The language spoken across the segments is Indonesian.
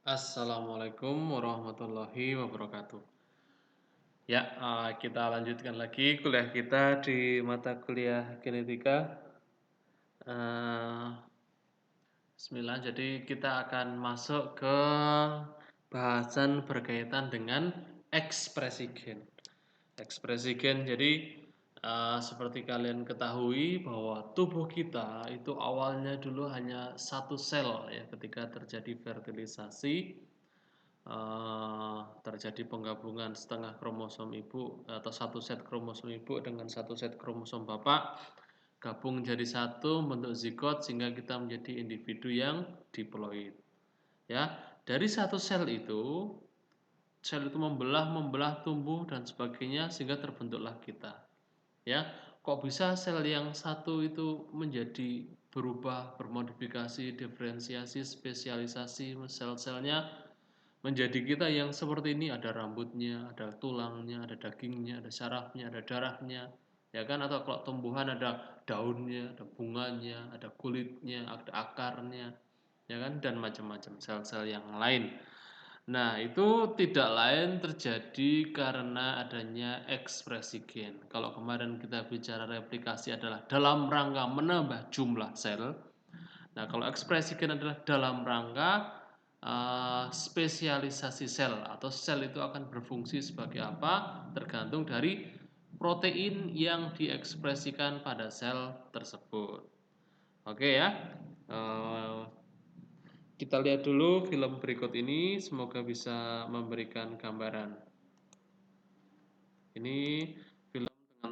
Assalamualaikum warahmatullahi wabarakatuh. Ya, kita lanjutkan lagi kuliah kita di mata kuliah genetika. Eh, Bismillah, jadi kita akan masuk ke bahasan berkaitan dengan ekspresi gen. Ekspresi gen, jadi seperti kalian ketahui bahwa tubuh kita itu awalnya dulu hanya satu sel ya ketika terjadi fertilisasi. Terjadi penggabungan setengah kromosom ibu atau satu set kromosom ibu dengan satu set kromosom bapak gabung jadi satu membentuk zigot sehingga kita menjadi individu yang diploid. Ya, dari satu sel itu membelah tumbuh dan sebagainya sehingga terbentuklah kita. Ya, kok bisa sel yang satu itu menjadi berubah, bermodifikasi, diferensiasi, spesialisasi sel-selnya menjadi kita yang seperti ini, ada rambutnya, ada tulangnya, ada dagingnya, ada sarafnya, ada darahnya, ya kan? Atau kalau tumbuhan ada daunnya, ada bunganya, ada kulitnya, ada akarnya, ya kan? Dan macam-macam sel-sel yang lain. Nah, itu tidak lain terjadi karena adanya ekspresi gen. Kalau kemarin kita bicara replikasi adalah dalam rangka menambah jumlah sel. Nah, kalau ekspresi gen adalah dalam rangka spesialisasi sel atau sel itu akan berfungsi sebagai apa tergantung dari protein yang diekspresikan pada sel tersebut. Oke ya, uh, kita lihat dulu film berikut ini, semoga bisa memberikan gambaran. Ini film dengan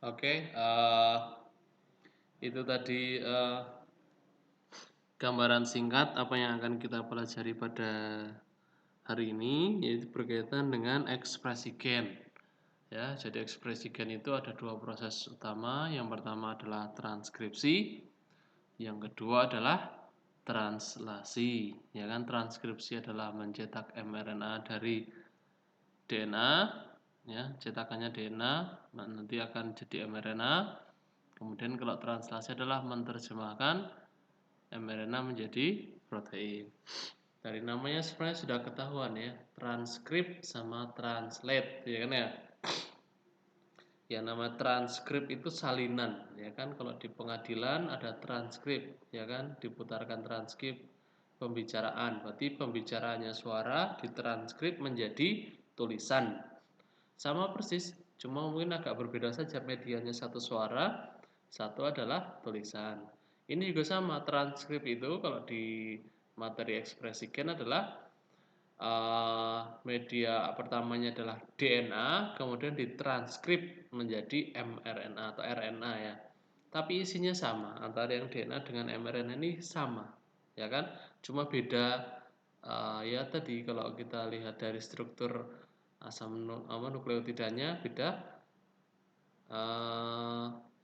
Oke, itu tadi gambaran singkat apa yang akan kita pelajari pada hari ini, yaitu berkaitan dengan ekspresi gen. Ya, jadi ekspresi gen itu ada dua proses utama. Yang pertama adalah transkripsi, yang kedua adalah translasi. Ya kan, transkripsi adalah mencetak mRNA dari DNA, ya, cetakannya DNA, nanti akan jadi mRNA. Kemudian kalau translasi adalah menerjemahkan mRNA menjadi protein. Dari namanya sebenarnya sudah ketahuan ya, transkrip sama translate, ya kan ya. Ya, nama transkrip itu salinan, ya kan. Kalau di pengadilan ada transkrip, ya kan, diputarkan transkrip pembicaraan. Berarti pembicaraannya suara ditranskrip menjadi tulisan. Sama persis, cuma mungkin agak berbeda saja, medianya satu suara, satu adalah tulisan. Ini juga sama, transkrip itu kalau di materi ekspresi gen adalah media pertamanya adalah DNA, kemudian ditranskrip menjadi mRNA atau RNA ya. Tapi isinya sama, antara yang DNA dengan mRNA ini sama, ya kan? Cuma beda ya tadi kalau kita lihat dari struktur asam nukleotidanya beda,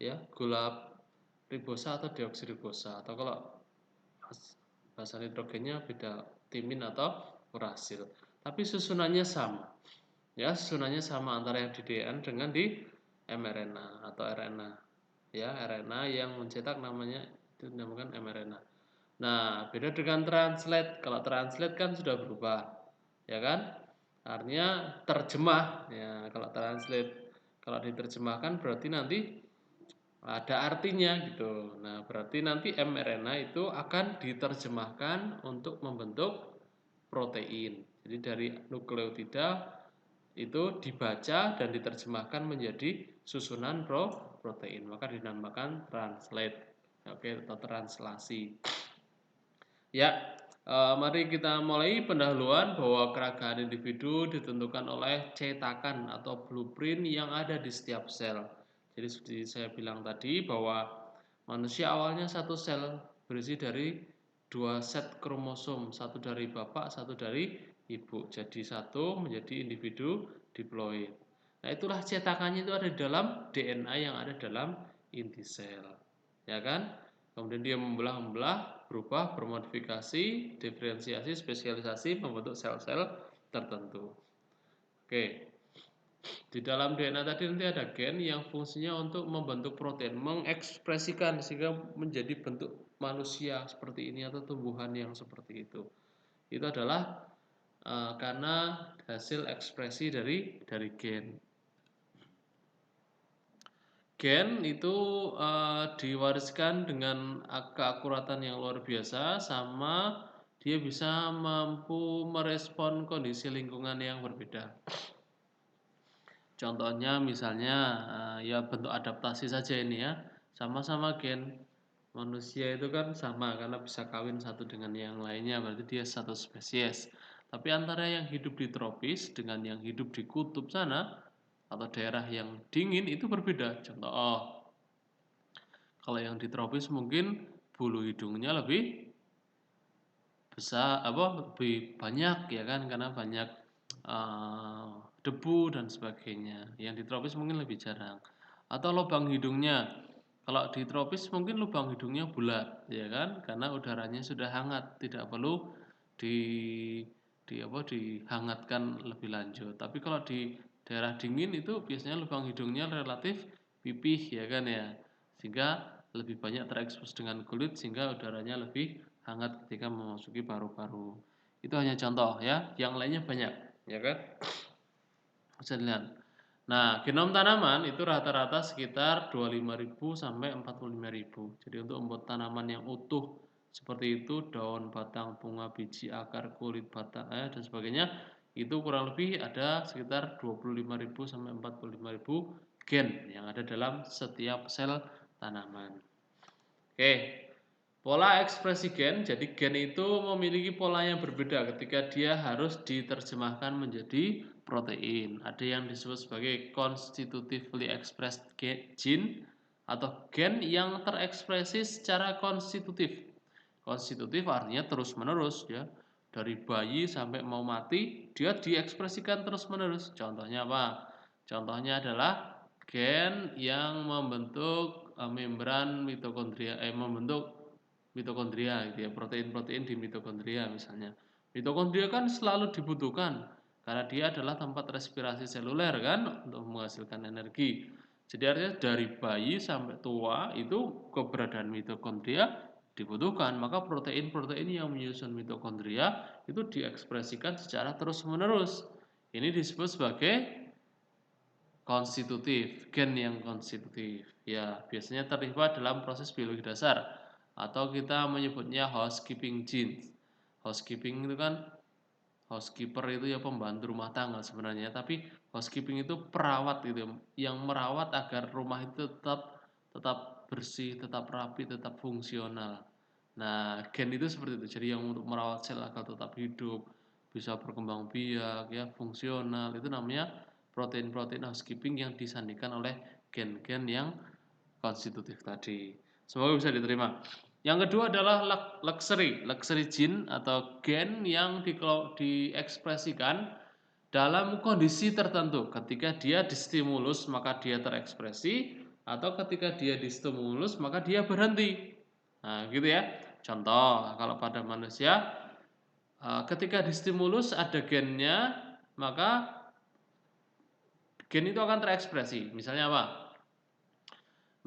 ya gula ribosa atau deoksiribosa, atau kalau basa nitrogennya beda timin atau urasil. Tapi susunannya sama. Ya, susunannya sama antara yang di DNA dengan di mRNA atau RNA. Ya, RNA yang mencetak namanya itu dinamakan mRNA. Nah, beda dengan translate. Kalau translate kan sudah berubah, ya kan? Artinya terjemah. Ya, kalau translate, kalau diterjemahkan berarti nanti ada artinya gitu. Nah, berarti nanti mRNA itu akan diterjemahkan untuk membentuk protein. Jadi dari nukleotida itu dibaca dan diterjemahkan menjadi susunan protein. Maka dinamakan translate. Oke, atau translasi. Ya, mari kita mulai pendahuluan bahwa keragaman individu ditentukan oleh cetakan atau blueprint yang ada di setiap sel. Jadi seperti saya bilang tadi bahwa manusia awalnya satu sel berisi dari 2 set kromosom, satu dari bapak, satu dari ibu. Jadi satu menjadi individu diploid. Nah, itulah cetakannya itu ada di dalam DNA yang ada dalam inti sel. Ya kan? Kemudian dia membelah-membelah, berubah, bermodifikasi, diferensiasi, spesialisasi, membentuk sel-sel tertentu. Oke, di dalam DNA tadi nanti ada gen yang fungsinya untuk membentuk protein, mengekspresikan sehingga menjadi bentuk manusia seperti ini atau tumbuhan yang seperti itu. Itu adalah karena hasil ekspresi dari gen. Gen itu diwariskan dengan keakuratan yang luar biasa sama dia bisa mampu merespon kondisi lingkungan yang berbeda. Contohnya misalnya ya bentuk adaptasi saja ini ya. Sama-sama gen manusia itu kan sama karena bisa kawin satu dengan yang lainnya berarti dia satu spesies. Tapi antara yang hidup di tropis dengan yang hidup di kutub sana atau daerah yang dingin itu berbeda. Contoh, kalau yang di tropis mungkin bulu hidungnya lebih besar, lebih banyak ya kan karena banyak debu dan sebagainya. Yang di tropis mungkin lebih jarang. Atau lubang hidungnya. Kalau di tropis mungkin lubang hidungnya bulat ya kan karena udaranya sudah hangat, tidak perlu di dihangatkan lebih lanjut. Tapi kalau di daerah dingin itu biasanya lubang hidungnya relatif pipih ya kan ya. Sehingga lebih banyak terekspos dengan kulit sehingga udaranya lebih hangat ketika memasuki paru-paru. Itu hanya contoh ya, yang lainnya banyak, ya kan? Bisa dilihat. Nah, genom tanaman itu rata-rata sekitar 25.000 sampai 45.000. Jadi untuk membuat tanaman yang utuh seperti itu, daun, batang, bunga, biji, akar, kulit, batang, dan sebagainya, itu kurang lebih ada sekitar 25.000 sampai 45.000 gen yang ada dalam setiap sel tanaman. Oke, pola ekspresi gen, jadi gen itu memiliki pola yang berbeda ketika dia harus diterjemahkan menjadi protein. Ada yang disebut sebagai constitutively expressed gene atau gen yang terekspresi secara konstitutif. Konstitutif artinya terus-menerus ya. Dari bayi sampai mau mati, dia diekspresikan terus-menerus. Contohnya apa? Contohnya adalah gen yang membentuk membran mitokondria, membentuk mitokondria gitu ya, protein-protein di mitokondria misalnya. Mitokondria kan selalu dibutuhkan karena dia adalah tempat respirasi seluler kan untuk menghasilkan energi. Jadi artinya dari bayi sampai tua itu keberadaan mitokondria dibutuhkan, maka protein-protein yang menyusun mitokondria itu diekspresikan secara terus-menerus. Ini disebut sebagai konstitutif, gen yang konstitutif. Ya, biasanya terlibat dalam proses biologi dasar atau kita menyebutnya housekeeping genes. Housekeeping itu kan housekeeper itu ya pembantu rumah tangga sebenarnya, tapi housekeeping itu perawat gitu yang merawat agar rumah itu tetap tetap bersih, tetap rapi, tetap fungsional. Nah, gen itu seperti itu. Jadi yang untuk merawat sel agar tetap hidup, bisa berkembang biak, ya, fungsional. Itu namanya protein-protein housekeeping yang disandingkan oleh gen-gen yang konstitutif tadi. Semoga bisa diterima. Yang kedua adalah luxury gene atau gen yang diekspresikan dalam kondisi tertentu. Ketika dia distimulus maka dia terekspresi, atau ketika dia distimulus maka dia berhenti. Nah, gitu ya. Contoh, kalau pada manusia ketika distimulus ada gennya, maka gen itu akan terekspresi. Misalnya apa?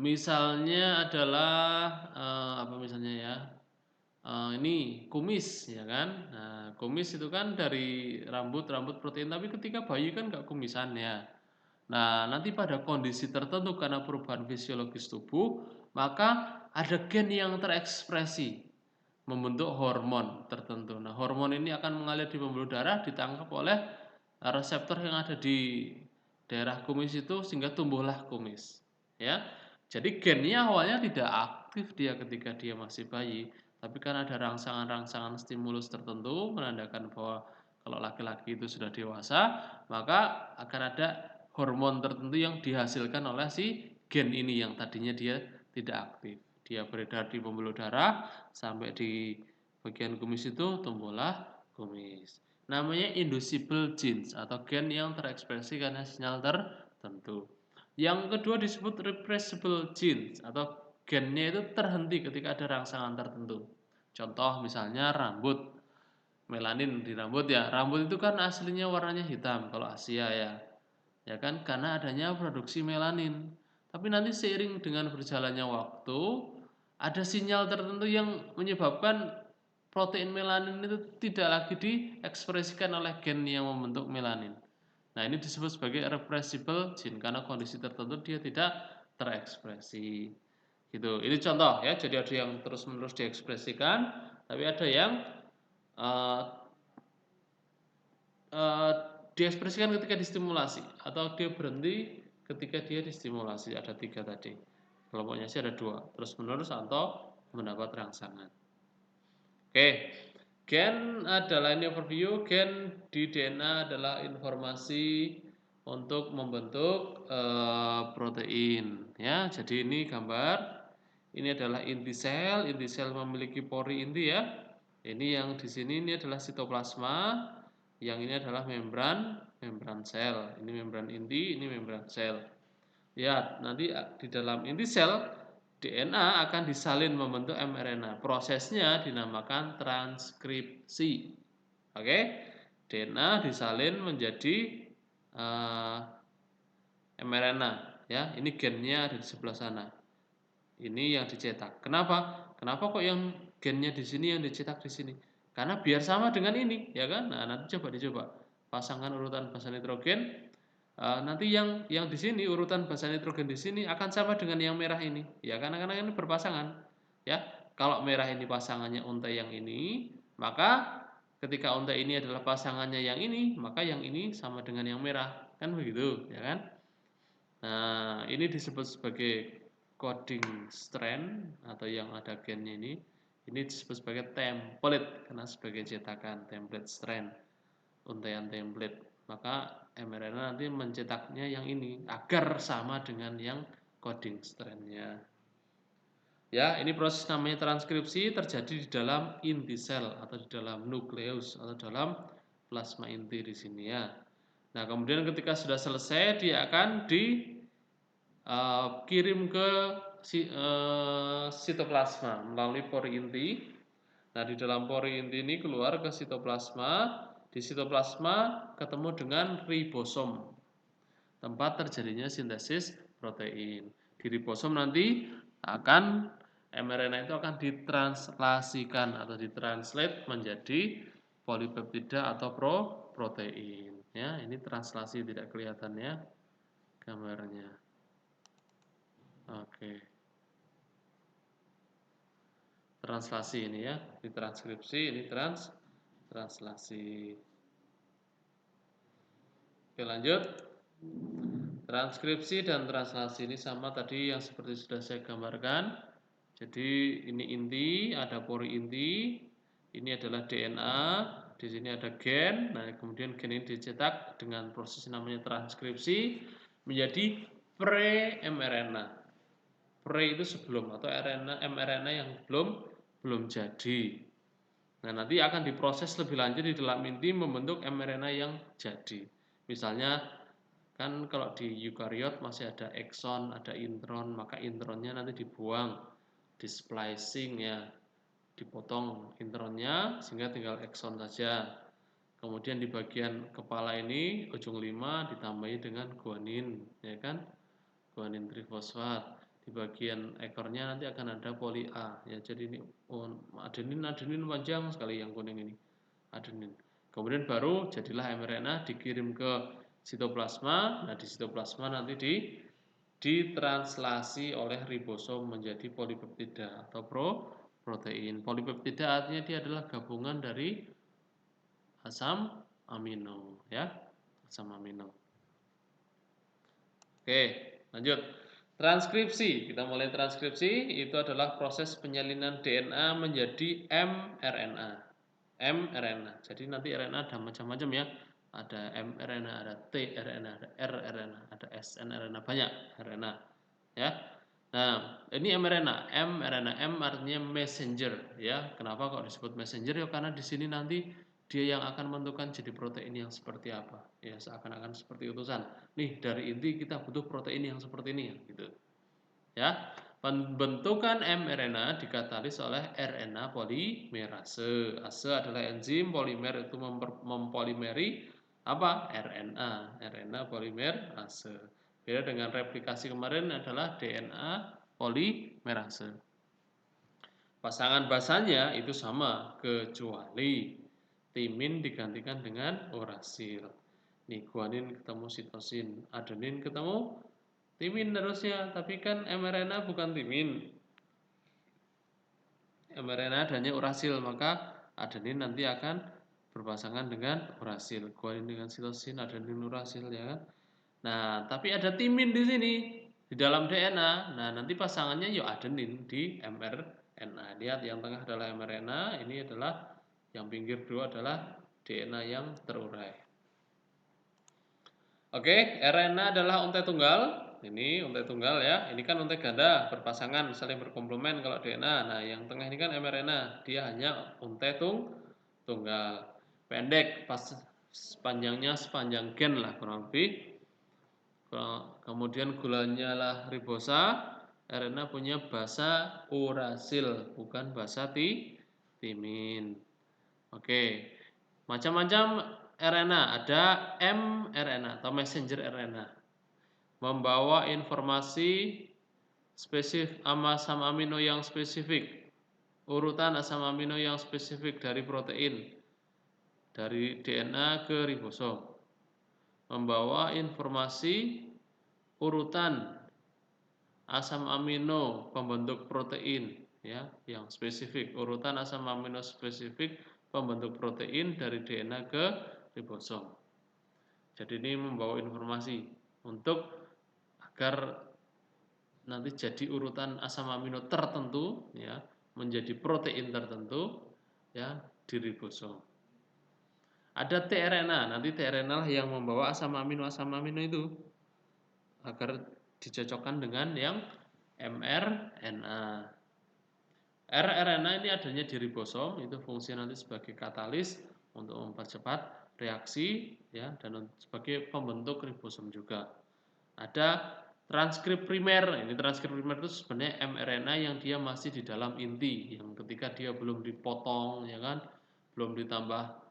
Misalnya adalah apa misalnya ya? Ini kumis ya kan. Nah, kumis itu kan dari rambut protein, tapi ketika bayi kan nggak kumisan ya. Nah, nanti pada kondisi tertentu karena perubahan fisiologis tubuh, maka ada gen yang terekspresi membentuk hormon tertentu. Nah, hormon ini akan mengalir di pembuluh darah, ditangkap oleh reseptor yang ada di daerah kumis itu sehingga tumbuhlah kumis. Ya. Jadi gennya awalnya tidak aktif dia ketika dia masih bayi, tapi karena ada rangsangan-rangsangan stimulus tertentu menandakan bahwa kalau laki-laki itu sudah dewasa, maka akan ada hormon tertentu yang dihasilkan oleh si gen ini yang tadinya dia tidak aktif. Dia beredar di pembuluh darah sampai di bagian kumis itu tumbuhlah kumis. Namanya inducible genes atau gen yang terekspresi karena sinyal tertentu. Yang kedua disebut repressible genes atau gennya itu terhenti ketika ada rangsangan tertentu. Contoh misalnya rambut, melanin di rambut ya. Rambut itu kan aslinya warnanya hitam kalau Asia ya. Ya kan karena adanya produksi melanin. Tapi nanti seiring dengan berjalannya waktu, ada sinyal tertentu yang menyebabkan protein melanin itu tidak lagi diekspresikan oleh gen yang membentuk melanin. Nah, ini disebut sebagai repressible gene karena kondisi tertentu dia tidak terekspresi. Gitu. Ini contoh ya. Jadi ada yang terus-menerus diekspresikan, tapi ada yang uh, uh, diekspresikan ketika distimulasi atau dia berhenti ketika dia distimulasi. Ada 3 tadi. Kelompoknya sih ada 2, terus-menerus atau mendapat rangsangan. Oke. Gen adalah ini overview, gen di DNA adalah informasi untuk membentuk protein ya. Jadi ini gambar, ini adalah inti sel memiliki pori inti ya. Ini yang di sini ini adalah sitoplasma, yang ini adalah membran sel. Ini membran inti, ini membran sel. Ya, nanti di dalam inti sel DNA akan disalin membentuk mRNA. Prosesnya dinamakan transkripsi. Oke, DNA disalin menjadi mRNA. Ya, ini gennya ada di sebelah sana. Ini yang dicetak. Kenapa? Kenapa kok yang gennya di sini yang dicetak di sini? Karena biar sama dengan ini, ya kan? Nah, nanti coba dicoba. Pasangan urutan basa nitrogen. Nanti yang di sini urutan basa nitrogen di sini akan sama dengan yang merah ini, ya karena ini berpasangan, ya. Kalau merah ini pasangannya untai yang ini, maka ketika untai ini adalah pasangannya yang ini, maka yang ini sama dengan yang merah, kan begitu, ya kan? Nah, ini disebut sebagai coding strand atau yang ada gennya ini disebut sebagai template karena sebagai cetakan template strand, untaian template. Maka mRNA nanti mencetaknya yang ini agar sama dengan yang coding strandnya. Ya, ini proses namanya transkripsi terjadi di dalam inti sel atau di dalam nukleus atau dalam plasma inti di sini ya. Nah, kemudian ketika sudah selesai dia akan dikirim ke sitoplasma melalui pori inti. Nah, di dalam pori inti ini keluar ke sitoplasma. Di sitoplasma ketemu dengan ribosom, tempat terjadinya sintesis protein. Di ribosom nanti akan mRNA itu akan ditranslasikan atau ditranslate menjadi polipeptida atau protein. Ya, ini translasi tidak kelihatan ya gambarnya. Oke. Translasi ini ya, ditranskripsi, ini translasi. Oke, lanjut. Transkripsi dan translasi ini sama tadi yang seperti sudah saya gambarkan. Jadi ini inti, ada pori inti. Ini adalah DNA, di sini ada gen. Nah, kemudian gen ini dicetak dengan proses namanya transkripsi menjadi pre-mRNA. Pre itu sebelum atau mRNA yang belum jadi. Nah, nanti akan diproses lebih lanjut di dalam inti membentuk mRNA yang jadi. Misalnya kan kalau di eukariot masih ada ekson, ada intron, maka intronnya nanti dibuang, di splicing ya, dipotong intronnya sehingga tinggal ekson saja. Kemudian di bagian kepala ini ujung 5 ditambahi dengan guanin, ya kan? Guanin trifosfat. Di bagian ekornya nanti akan ada poli A, ya. Jadi ini adenin panjang sekali yang kuning ini. Adenin. Kemudian baru jadilah mRNA dikirim ke sitoplasma. Nah, di sitoplasma nanti ditranslasi oleh ribosom menjadi polipeptida atau protein. Polipeptida artinya dia adalah gabungan dari asam amino, ya. Asam amino. Oke, lanjut. Transkripsi. Kita mulai transkripsi. Itu adalah proses penyalinan DNA menjadi mRNA. mRNA. Jadi nanti RNA ada macam-macam ya. Ada mRNA, ada tRNA, ada rRNA, ada snRNA, banyak RNA. Ya. Nah, ini mRNA. mRNA, M artinya messenger, ya. Kenapa kok disebut messenger? Ya karena di sini nanti dia yang akan menentukan jadi protein yang seperti apa. Ya, seakan-akan seperti utusan. Nih, dari inti kita butuh protein yang seperti ini, gitu. Ya. Pembentukan mRNA dikatalis oleh RNA polimerase. Ase adalah enzim, polimer itu mempolimeri apa? RNA polimerase. Beda dengan replikasi kemarin adalah DNA polimerase. Pasangan basanya itu sama kecuali timin digantikan dengan urasil. Nih, guanin ketemu sitosin, adenin ketemu timin harusnya, tapi kan mRNA bukan timin. mRNA adanya urasil, maka adenin nanti akan berpasangan dengan urasil. Guanin dengan sitosin, adenin urasil, ya kan? Nah, tapi ada timin di sini di dalam DNA. Nah, nanti pasangannya ya adenin di mRNA. Lihat yang tengah adalah mRNA, ini adalah yang pinggir dua adalah DNA yang terurai. Oke, RNA adalah untai tunggal. Ini untai tunggal ya. Ini kan untai ganda berpasangan saling berkomplement kalau DNA. Nah, yang tengah ini kan mRNA. Dia hanya untai tunggal. Pendek, pas panjangnya sepanjang gen lah kurang lebih. Kemudian gulanya lah ribosa. RNA punya basa urasil, bukan basa timin. Oke. Macam-macam RNA, ada mRNA atau messenger RNA. Membawa informasi spesifik asam amino yang spesifik. Urutan asam amino yang spesifik dari protein dari DNA ke ribosom. Membawa informasi urutan asam amino pembentuk protein ya yang spesifik, urutan asam amino spesifik pembentuk protein dari DNA ke ribosom. Jadi ini membawa informasi untuk agar nanti jadi urutan asam amino tertentu ya menjadi protein tertentu ya di ribosom. Ada tRNA, nanti tRNA lah yang membawa asam amino itu agar dicocokkan dengan yang mRNA. rRNA ini adanya di ribosom, itu fungsi nanti sebagai katalis untuk mempercepat reaksi ya dan sebagai pembentuk ribosom juga. Ada transkrip primer. Ini transkrip primer itu sebenarnya mRNA yang dia masih di dalam inti, yang ketika dia belum dipotong ya kan, belum ditambah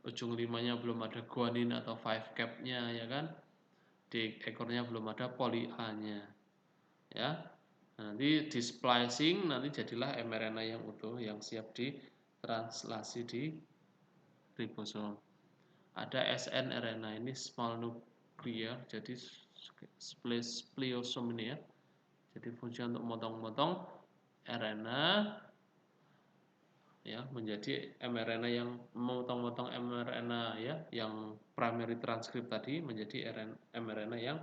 ujung limanya belum ada guanin atau 5 cap-nya ya kan. Di ekornya belum ada poli A-nya. Ya. Nanti di splicing nanti jadilah mRNA yang utuh yang siap ditranslasi di ribosom. Ada snRNA, ini small nuclear, jadi spliosome ini ya. Jadi fungsi untuk motong-motong RNA ya menjadi mRNA yang memotong-motong mRNA ya yang primary transcript tadi menjadi mRNA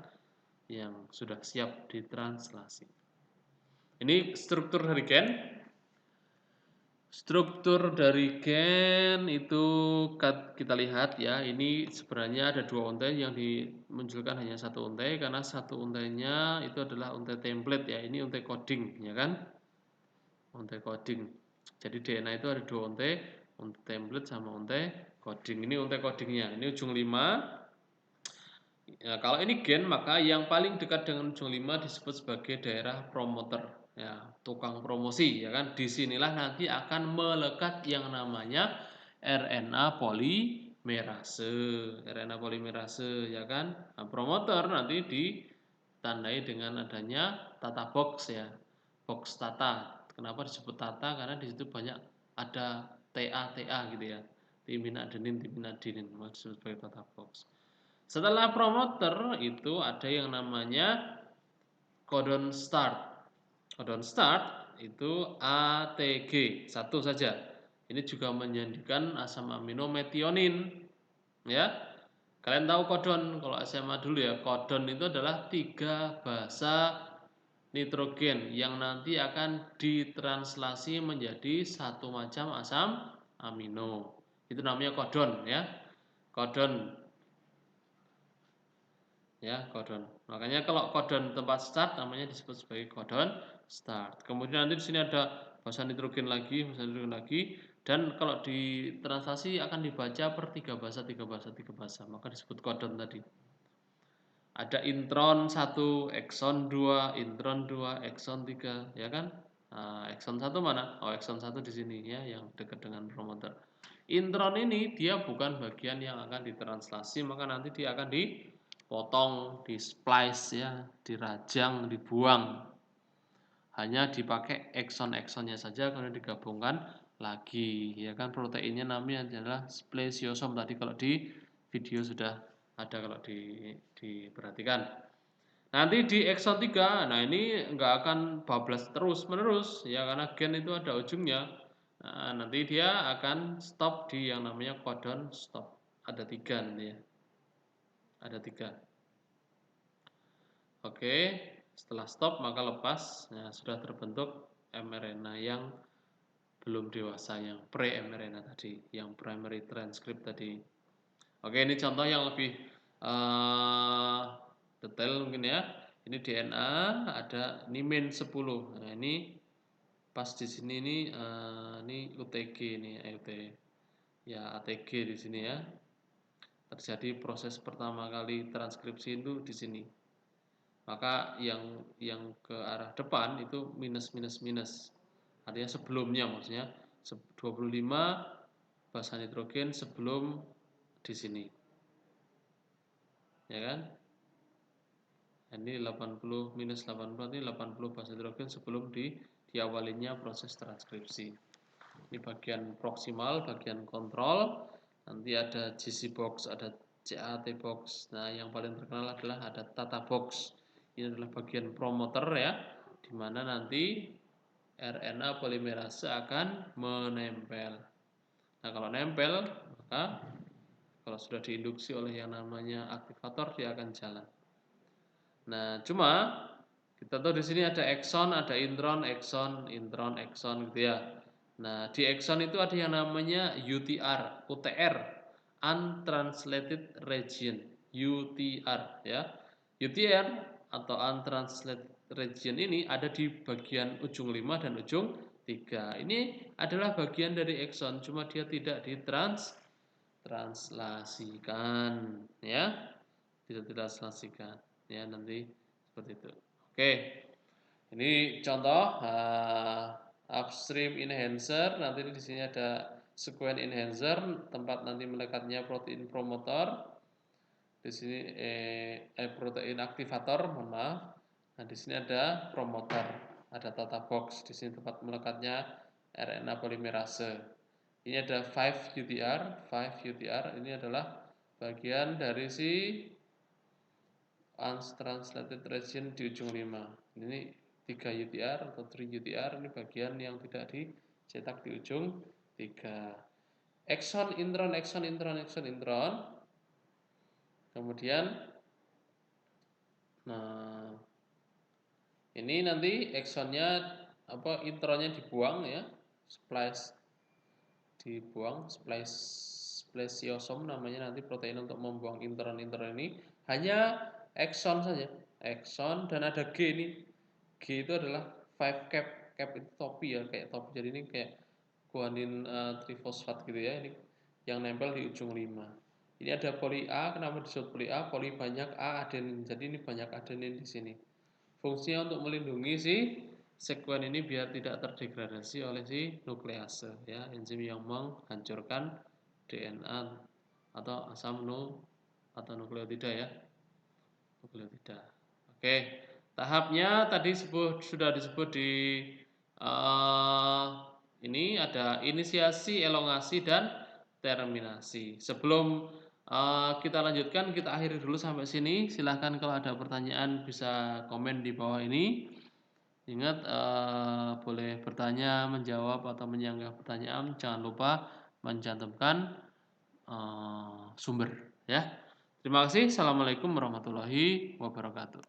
yang sudah siap ditranslasi. Ini struktur dari gen. Struktur dari gen itu kita lihat ya, ini sebenarnya ada dua untai yang dimunculkan hanya satu untai karena satu untainya itu adalah untai template ya, ini untai coding ya kan, untai coding. Jadi DNA itu ada dua untai template sama untai coding. Ini untai codingnya, ini ujung 5. Ya, kalau ini gen maka yang paling dekat dengan ujung 5 disebut sebagai daerah promoter. Ya, tukang promosi ya kan. Disinilah nanti akan melekat yang namanya RNA polimerase. RNA polimerase ya kan. Nah, promoter nanti ditandai dengan adanya tata box ya. Box tata. Kenapa disebut tata? Karena di situ banyak ada TA gitu ya. Timin adenin, disebut sebagai tata box. Setelah promoter itu ada yang namanya codon start. Codon start itu ATG, satu saja. Ini juga menjadikan asam amino metionin. Ya, kalian tahu codon, kalau SMA dulu ya, codon itu adalah 3 basa nitrogen yang nanti akan ditranslasi menjadi satu macam asam amino. Itu namanya codon ya. Codon ya, codon. Makanya kalau codon tempat start namanya disebut sebagai codon start. Kemudian nanti di sini ada basa nitrogen lagi, dan kalau di translasi akan dibaca per 3 basa, maka disebut codon tadi. Ada intron 1, exon 2, intron 2, exon 3, ya kan? Nah, exon 1 mana? Oh, exon 1 di sini ya, yang dekat dengan promoter. Intron ini dia bukan bagian yang akan ditranslasi, maka nanti dia akan dipotong, di splice ya, dirajang, dibuang. Hanya dipakai exon-exonnya saja karena digabungkan lagi, ya kan? Proteinnya namanya adalah spliceosome tadi kalau di video sudah ada kalau diperhatikan. Nanti di exon 3, nah ini nggak akan bablas terus-menerus ya karena gen itu ada ujungnya. Nah, nanti dia akan stop di yang namanya codon stop. Ada 3 nanti ya. Ada 3. Oke, setelah stop maka lepas. Nah, sudah terbentuk mRNA yang belum dewasa, yang pre-mRNA tadi, yang primary transcript tadi. Oke, ini contoh yang lebih detail mungkin ya. Ini DNA ada nimin 10. Nah, ini pas di sini ini UTG ini ya ATG di sini ya. Terjadi proses pertama kali transkripsi itu di sini. Maka yang ke arah depan itu minus. Artinya sebelumnya maksudnya 25 basa nitrogen sebelum di sini. Ya kan? Ini 80 minus 80 ini 80 basa nitrogen sebelum diawalinya proses transkripsi. Ini bagian proksimal, bagian kontrol. Nanti ada GC box, ada CAT box. Nah, yang paling terkenal adalah ada Tata box. Ini adalah bagian promoter ya, di mana nanti RNA polimerase akan menempel. Nah, kalau nempel, maka kalau sudah diinduksi oleh yang namanya aktivator, dia akan jalan. Nah, cuma kita tahu di sini ada exon, ada intron, exon gitu ya. Nah, di exon itu ada yang namanya UTR, untranslated region, UTR ya. UTR atau untranslated region ini ada di bagian ujung 5 dan ujung 3. Ini adalah bagian dari exon, cuma dia tidak ditranslasikan ya. Tidak ditranslasikan ya, nanti seperti itu. Oke. Ini contoh upstream enhancer. Nanti di sini ada sequence enhancer, tempat nanti melekatnya protein promotor. Di sini protein aktivator, mohon maaf. Nah, di sini ada promoter, ada tata box. Di sini tempat melekatnya RNA polimerase. Ini ada 5 UTR, ini adalah bagian dari si untranslated region di ujung 5. Ini 3 UTR atau 3 UTR, ini bagian yang tidak dicetak di ujung 3. Exon, intron. Kemudian nah ini nanti exonnya intronnya dibuang ya. Splice dibuang, spliceosome namanya nanti protein untuk membuang intron ini. Hanya exon saja, exon, dan ada G ini. G itu adalah 5 cap itu topi ya, kayak topi. Jadi ini kayak guanin trifosfat gitu ya, ini yang nempel di ujung 5. Ini ada poli A, kenapa disebut poli A? Poli banyak A adenin. Jadi ini banyak adenin di sini. Fungsinya untuk melindungi si sekuen ini biar tidak terdegradasi oleh si nuklease ya, enzim yang menghancurkan DNA atau asam atau nukleotida ya. Nukleotida. Oke, tahapnya tadi sudah disebut di ini ada inisiasi, elongasi, dan terminasi. Sebelum kita lanjutkan, kita akhiri dulu sampai sini. Silahkan kalau ada pertanyaan bisa komen di bawah ini. Ingat boleh bertanya, menjawab atau menyanggah pertanyaan. Jangan lupa mencantumkan sumber ya. Terima kasih. Assalamualaikum warahmatullahi wabarakatuh.